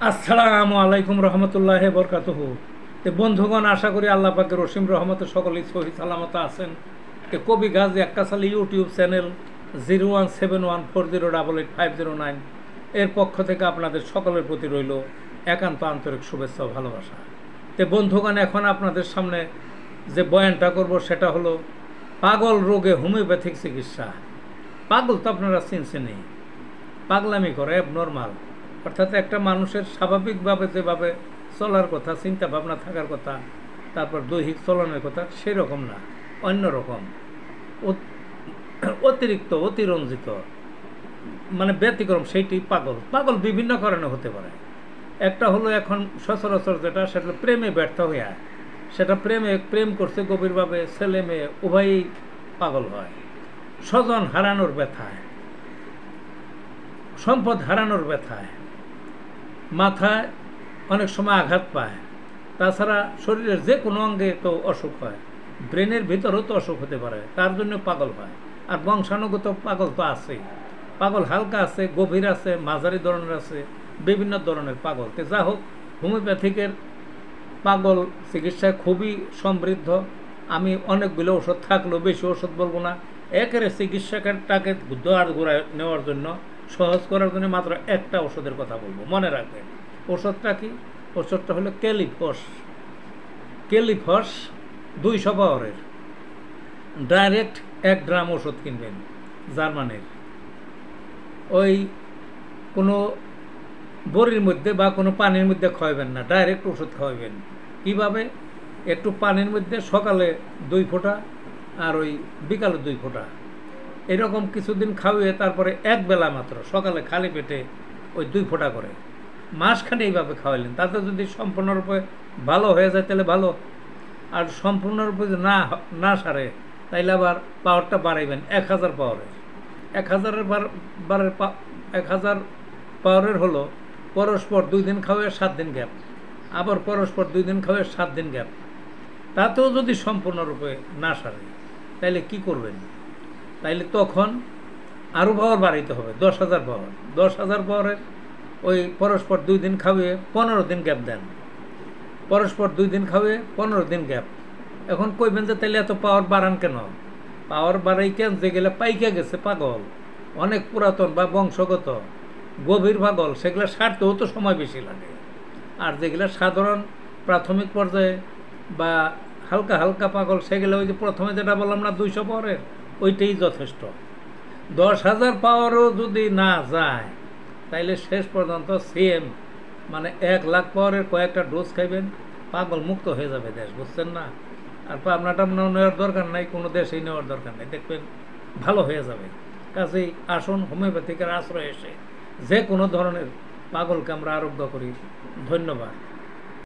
আসসালামু আলাইকুম রহমতুল্লাহ বরকাতুহু। তো বন্ধুগণ, আশা করি আল্লাহ পাকের রসিম রহমতে সকলেই সহি সালামত আছেন। তো কবি গাজী আক্কাসালি ইউটিউব চ্যানেল 017140885009 এর পক্ষ থেকে আপনাদের সকলের প্রতি রইল একান্ত আন্তরিক শুভেচ্ছা ও ভালোবাসা। তো বন্ধুগণ, এখন আপনাদের সামনে যে বয়ানটা করব সেটা হলো পাগল রোগে হোমিওপ্যাথিক চিকিৎসা। পাগল তো আপনারা চিনছেনই, পাগলামি করে অ্যাবনর্মাল, অর্থাৎ একটা মানুষের স্বাভাবিকভাবে যেভাবে চলার কথা, চিন্তা ভাবনা থাকার কথা, তারপর দৈহিক চলনের কথা, সেরকম না, অন্যরকম, অতিরিক্ত, অতিরঞ্জিত, মানে ব্যতিক্রম, সেইটি পাগল। পাগল বিভিন্ন কারণে হতে পারে। একটা হলো এখন সচরাচর যেটা, সেটা প্রেমে ব্যর্থ হইয়া, সেটা প্রেম করছে গভীরভাবে, ছেলে মেয়ে উভয়ই পাগল হয়। স্বজন হারানোর ব্যথায়, সম্পদ হারানোর ব্যথায়, মাথায় অনেক সময় আঘাত পায়, তাছাড়া শরীরের যে কোনো অঙ্গে তো অসুখ হয়, ব্রেনের ভিতরেও তো অসুখ হতে পারে, তার জন্য পাগল হয়। আর বংশানুগত পাগল তো আছেই। পাগল হালকা আছে, গভীর আছে, মাঝারি ধরনের আছে, বিভিন্ন ধরনের পাগল। তো যা হোক, হোমিওপ্যাথিকের পাগল চিকিৎসায় খুবই সমৃদ্ধ। আমি অনেকগুলো ওষুধ থাকলেও বেশি ওষুধ বলবো না। একেবারে চিকিৎসকেরটাকে দোয়ার গোড়ায় নেওয়ার জন্য, সহজ করার জন্য মাত্র একটা ওষুধের কথা বলবো, মনে রাখবেন। ওষুধটা কি? ওষুধটা হলো ক্যালিফস। 200 পাওয়ারের ডাইরেক্ট 1 গ্রাম ওষুধ কিনবেন জার্মানির। ওই কোনো বড়ির মধ্যে বা কোনো পানির মধ্যে খাওয়াবেন না, ডাইরেক্ট ওষুধ খাওয়াবেন। কীভাবে? একটু পানির মধ্যে সকালে 2 ফোঁটা আর ওই বিকালে 2 ফোঁটা, এরকম কিছুদিন খাওয়িয়ে তারপরে এক বেলা মাত্র সকালে খালি পেটে ওই 2 ফোঁটা করে মাসখানে এইভাবে খাওয়াইলেন। তাতে যদি সম্পূর্ণরূপে ভালো হয়ে যায় তাহলে ভালো, আর সম্পূর্ণরূপে যদি না সারে তাইলে আবার পাওয়ারটা বাড়াইবেন 1000 পাওয়ারের। 1000 পাওয়ারের হলো পরস্পর 2 দিন খাওয়ায় 7 দিন গ্যাপ, আবার পরস্পর 2 দিন খাওয়ায় 7 দিন গ্যাপ। তাতেও যদি সম্পূর্ণরূপে না সারে তাইলে কি করবেন? তাইলে তখন আরও পাওয়ার বাড়াইতে হবে, 10,000 পাওয়ার। 10,000 পাওয়ারের ওই পরস্পর 2 দিন খাওয়িয়ে 15 দিন গ্যাপ দেন, পরস্পর 2 দিন খাওয়িয়ে 15 দিন গ্যাপ। এখন কইবেন যে তাইলে এত পাওয়ার বাড়ান কেন? পাওয়ার বাড়াইতে যেগুলো পাইকা গেছে পাগল, অনেক পুরাতন বা বংশগত গভীর পাগল, সেগুলো সারতেও তো সময় বেশি লাগে। আর যেগুলো সাধারণ প্রাথমিক পর্যায়ে বা হালকা হালকা পাগল, সেগুলো ওই যে প্রথমে যেটা বললাম না 200 পাওয়ারের, ওইটাই যথেষ্ট। 10,000 পাওয়ারও যদি না যায় তাইলে শেষ পর্যন্ত সেম, মানে 1 লাখ পাওয়ারের কয়েকটা ডোজ খাইবেন, পাগল মুক্ত হয়ে যাবে দেশ, বুঝছেন না? আর পাবনাটা নেওয়ার দরকার নাই, কোনো দেশেই নেওয়ার দরকার নেই, দেখবেন ভালো হয়ে যাবে। কাজেই আসুন হোমিওপ্যাথিকের আশ্রয় এসে যে কোনো ধরনের পাগলকে আমরা আরোগ্য করি। ধন্যবাদ।